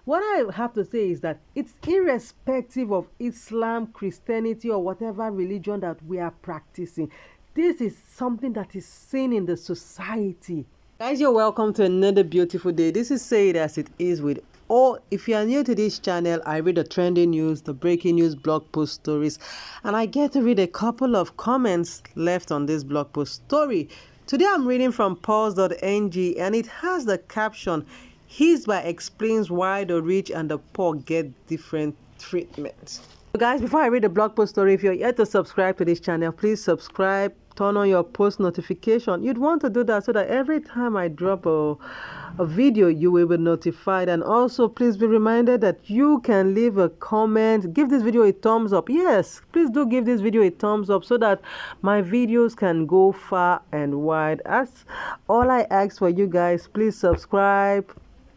What I have to say is that it's irrespective of Islam, Christianity, or whatever religion that we are practicing. This is something that is seen in the society. Guys, you're welcome to another beautiful day. This is Say It As It Is with all. If you are new to this channel, I read the trending news, the breaking news, blog post stories, and I get to read a couple of comments left on this blog post story. Today I'm reading from pulse.ng and it has the caption, Hisbah explains why the rich and the poor get different treatment. So guys, before I read the blog post story, if you're yet to subscribe to this channel, please subscribe, turn on your post notification. You'd want to do that so that every time I drop a video, you will be notified. And also, please be reminded that you can leave a comment, give this video a thumbs up. Yes, please do give this video a thumbs up so that my videos can go far and wide. As all I ask for you guys, please subscribe,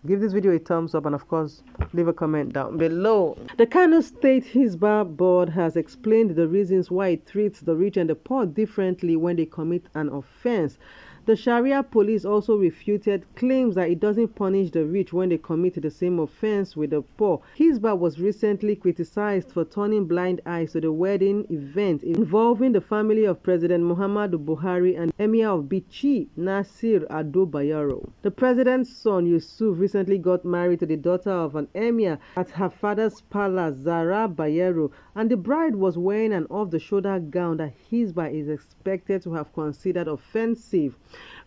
give this video a thumbs up, and of course, leave a comment down below. The Kano State Hisbah Board has explained the reasons why it treats the rich and the poor differently when they commit an offense. The Sharia police also refuted claims that it doesn't punish the rich when they commit the same offense with the poor. Hisbah was recently criticized for turning blind eyes to the wedding event involving the family of President Muhammadu Buhari and Emir of Bichi, Nasir Ado Bayero. The president's son Yusuf recently got married to the daughter of an emir at her father's palace, Zara Bayero, and the bride was wearing an off-the-shoulder gown that Hisbah is expected to have considered offensive.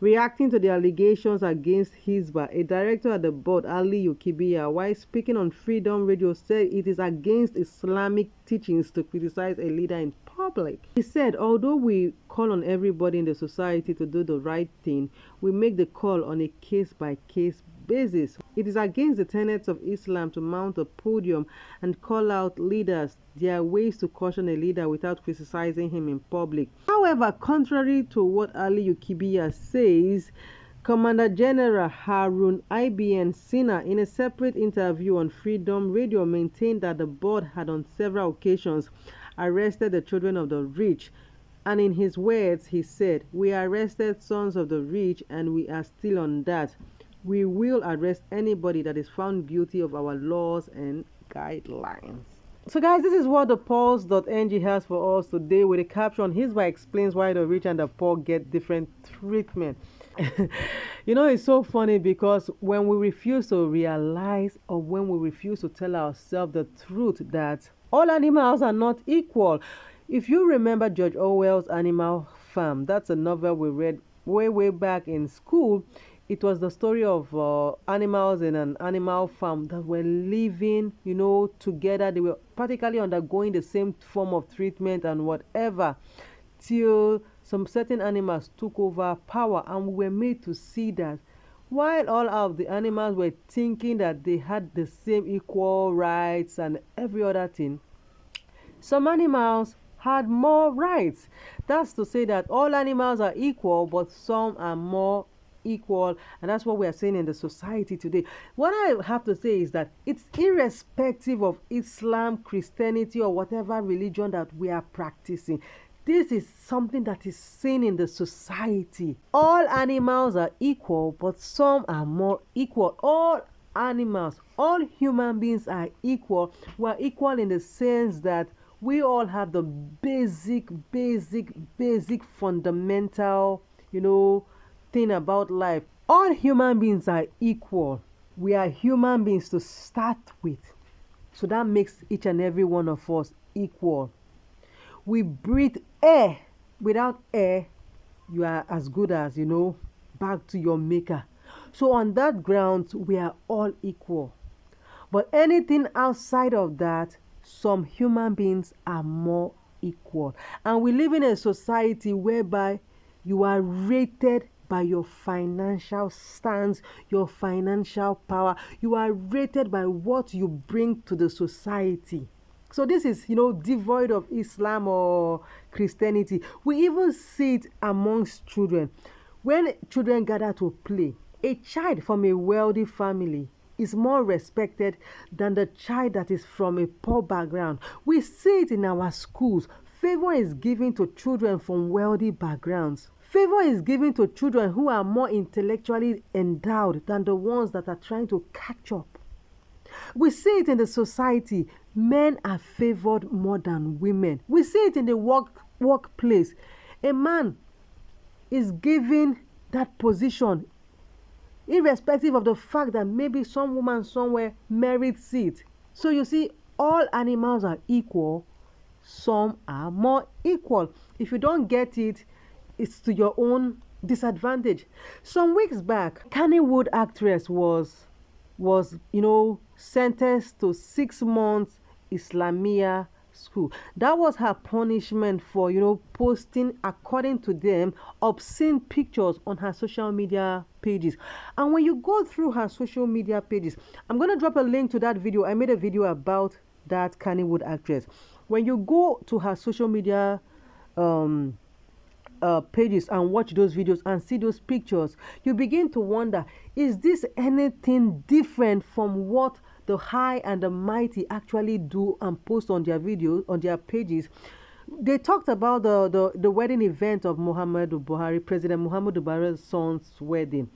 Reacting to the allegations against Hisbah, a director at the board, Ali Yukibiya, while speaking on Freedom Radio, said it is against Islamic teachings to criticize a leader in public. He said, although we call on everybody in the society to do the right thing, we make the call on a case-by-case basis. It is against the tenets of Islam to mount a podium and call out leaders. There are ways to caution a leader without criticizing him in public. However, contrary to what Ali Yukibiya says, Commander General Harun Ibn Sina, in a separate interview on Freedom Radio, maintained that the board had on several occasions arrested the children of the rich. And in his words, he said, "We arrested sons of the rich and we are still on that. We will arrest anybody that is found guilty of our laws and guidelines." So guys, this is what the pulse.ng has for us today with a caption, Hisbah explains why the rich and the poor get different treatment. You know, it's so funny because when we refuse to realize or when we refuse to tell ourselves the truth that all animals are not equal. If you remember George Orwell's Animal Farm, that's a novel we read way back in school. It was the story of animals in an animal farm that were living, you know, together. They were practically undergoing the same form of treatment and whatever, till some certain animals took over power, and we were made to see that while all of the animals were thinking that they had the same equal rights and every other thing, some animals had more rights. That's to say that all animals are equal, but some are more equal, and that's what we are saying in the society today. What I have to say is that it's irrespective of Islam, Christianity, or whatever religion that we are practicing. This is something that is seen in the society. All animals are equal, but some are more equal. All animals, all human beings are equal. We are equal in the sense that we all have the basic fundamental, you know, thing about life. All human beings are equal. We are human beings to start with. So that makes each and every one of us equal. We breathe air. Without air, you are as good as, you know, back to your maker. So on that ground, we are all equal. But anything outside of that, some human beings are more equal. And we live in a society whereby you are rated by your financial stance, your financial power. You are rated by what you bring to the society. So this is, you know, devoid of Islam or Christianity. We even see it amongst children. When children gather to play, a child from a wealthy family is more respected than the child that is from a poor background. We see it in our schools. Favor is given to children from wealthy backgrounds. Favor is given to children who are more intellectually endowed than the ones that are trying to catch up. We see it in the society. Men are favored more than women. We see it in the workplace. A man is given that position irrespective of the fact that maybe some woman somewhere merits it. So you see, all animals are equal. Some are more equal. If you don't get it, it's to your own disadvantage. Some weeks back, Kannywood actress was sentenced to 6 months islamiya school. That was her punishment for posting, according to them, obscene pictures on her social media pages. And when you go through her social media pages, I'm going to drop a link to that video. I made a video about that Kannywood actress. When you go to her social media pages and watch those videos and see those pictures, you begin to wonder, is this anything different from what the high and the mighty actually do and post on their videos, on their pages? They talked about the wedding event of Muhammadu Buhari, President Muhammadu Buhari's son's wedding.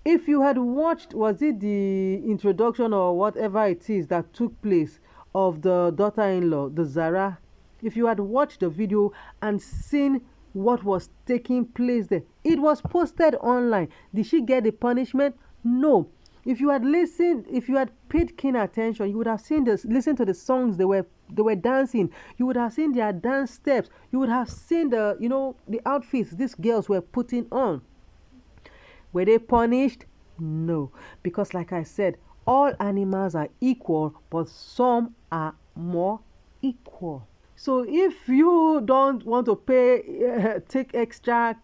If you had watched, was it the introduction or whatever it is that took place of the daughter-in-law, the Zara, if you had watched the video and seen what was taking place there, it was posted online. Did she get the punishment? No. If you had listened, if you had paid keen attention, you would have seen this, listened to the songs they were dancing. You would have seen their dance steps. You would have seen the the outfits these girls were putting on. Were they punished? No, because like I said, all animals are equal, but some are more equal. So if you don't want to take extra,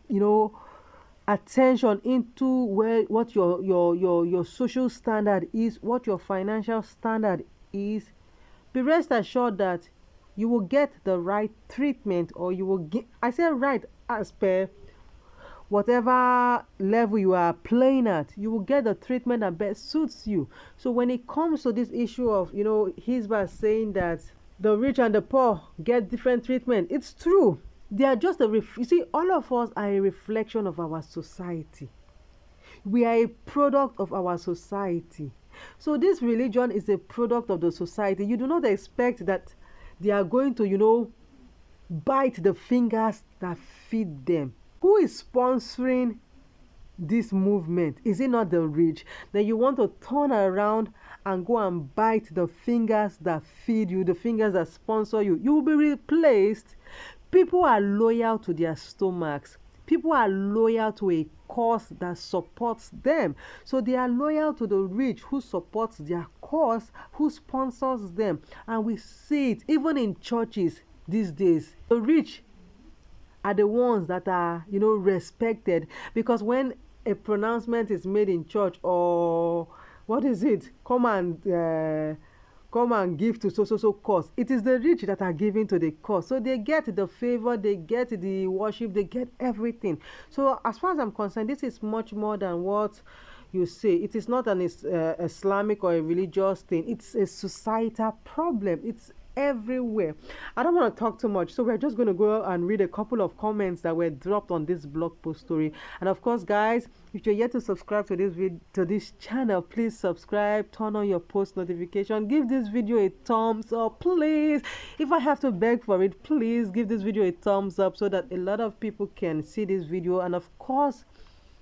attention into what your social standard is, what your financial standard is, be rest assured that you will get the right treatment, or you will get, I say right, as per whatever level you are playing at, you will get the treatment that best suits you. So when it comes to this issue of Hisbah saying that the rich and the poor get different treatment, it's true. They are just you see, all of us are a reflection of our society. We are a product of our society. So this religion is a product of the society. You do not expect that they are going to bite the fingers that feed them. Who is sponsoring this movement? Is it not the rich? Then you want to turn around and go and bite the fingers that feed you, the fingers that sponsor you. You will be replaced. People are loyal to their stomachs. People are loyal to a cause that supports them. So they are loyal to the rich who supports their cause, who sponsors them. And we see it even in churches these days. The rich are the ones that are, respected, because when a pronouncement is made in church, or what is it, come and give to so cause, it is the rich that are giving to the cause. So they get the favor, they get the worship, they get everything. So as far as I'm concerned, this is much more than what you say. It is not an Islamic or a religious thing. It's a societal problem. It's everywhere. I don't want to talk too much, so we're just going to go and read a couple of comments that were dropped on this blog post story. And of course, guys, if you're yet to subscribe to this channel, please subscribe, turn on your post notification, give this video a thumbs up, please. If I have to beg for it, please give this video a thumbs up so that a lot of people can see this video. And of course,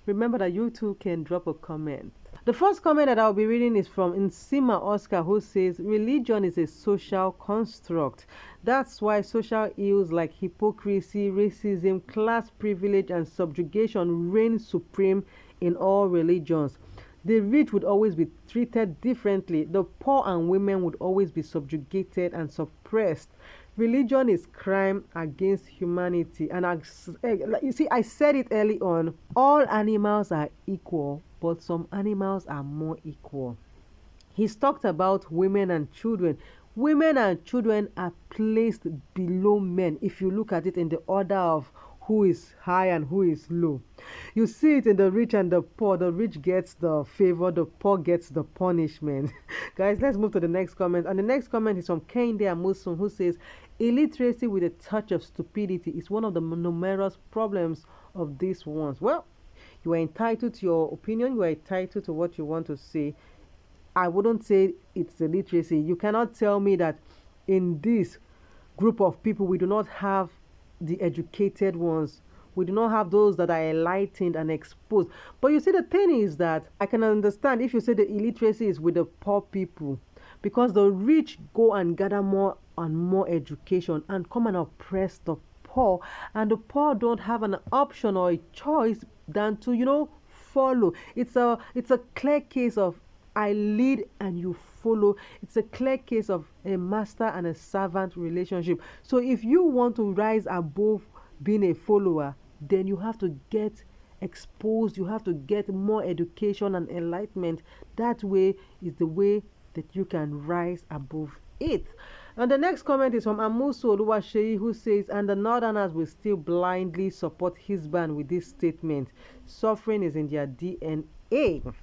remember that you too can drop a comment. The first comment that I'll be reading is from Nsima Oscar, who says, religion is a social construct. That's why social ills like hypocrisy, racism, class privilege, and subjugation reign supreme in all religions. The rich would always be treated differently. The poor and women would always be subjugated and suppressed. Religion is crime against humanity. And you see, I said it early on, all animals are equal, but some animals are more equal. He's talked about women and children. Women and children are placed below men if you look at it in the order of who is high and who is low. You see it in the rich and the poor. The rich gets the favor, the poor gets the punishment. Guys, let's move to the next comment. And the next comment is from Kende Amusun, who says, illiteracy with a touch of stupidity is one of the numerous problems of these ones. Well, you are entitled to your opinion. You are entitled to what you want to say. I wouldn't say it's illiteracy. You cannot tell me that in this group of people we do not have the educated ones. We do not have those that are enlightened and exposed. But you see, the thing is that I can understand if you say the illiteracy is with the poor people, because the rich go and gather more and more education and come and oppress the poor, and the poor don't have an option or a choice than to, follow. It's a clear case of I lead and you follow. It's a clear case of a master and a servant relationship. So if you want to rise above being a follower, then you have to get exposed, you have to get more education and enlightenment. That way is the way that you can rise above it. And the next comment is from Amusu Oluwaseyi, who says, and the Northerners will still blindly support Hisbah with this statement. Suffering is in their DNA.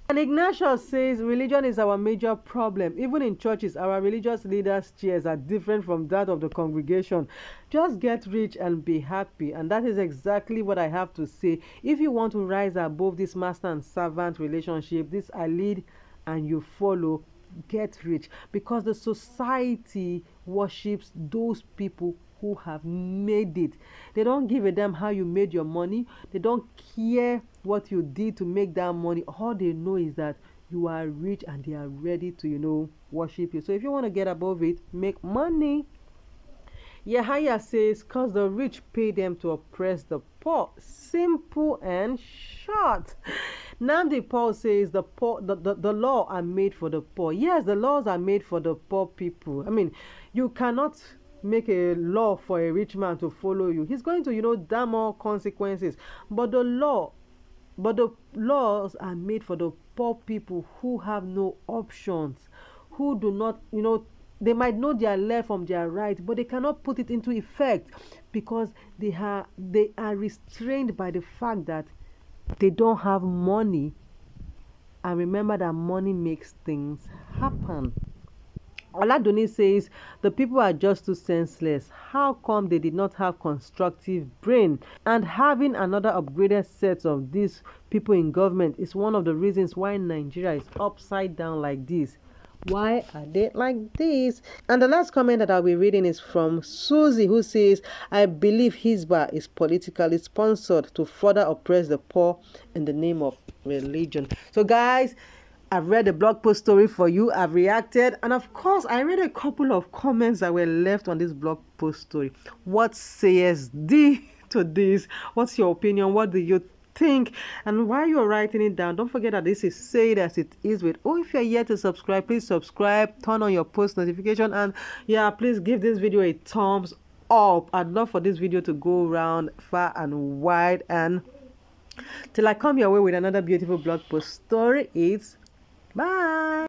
And Ignatius says, religion is our major problem. Even in churches, our religious leaders' chairs are different from that of the congregation. Just get rich and be happy. And that is exactly what I have to say. If you want to rise above this master and servant relationship, this I lead and you follow, get rich, because the society worships those people who have made it. They don't give a damn how you made your money. They don't care what you did to make that money. All they know is that you are rich and they are ready to, worship you. So if you want to get above it, make money. Yahya says, because the rich pay them to oppress the poor. Simple and short. Namdi Paul says the law are made for the poor. Yes, the laws are made for the poor people. I mean, you cannot make a law for a rich man to follow you. He's going to, damn all consequences. But the laws are made for the poor people who have no options, who do not, they might know their left from their right, but they cannot put it into effect because they are restrained by the fact that they don't have money. And remember that money makes things happen. Oladuni says the people are just too senseless. How come they did not have constructive brain? And having another upgraded set of these people in government is one of the reasons why Nigeria is upside down like this. Why are they like this? And the last comment that I'll be reading is from Susie, who says, I believe Hisbah is politically sponsored to further oppress the poor in the name of religion. So guys, I've read a blog post story for you. I've reacted. And of course, I read a couple of comments that were left on this blog post story. What says thee to this? What's your opinion? What do you think? And while you're writing it down, don't forget that this is said as it is with. Oh, if you're yet to subscribe, please subscribe, turn on your post notification, and yeah, please give this video a thumbs up. I'd love for this video to go around far and wide. And till I come your way with another beautiful blog post story, it's bye.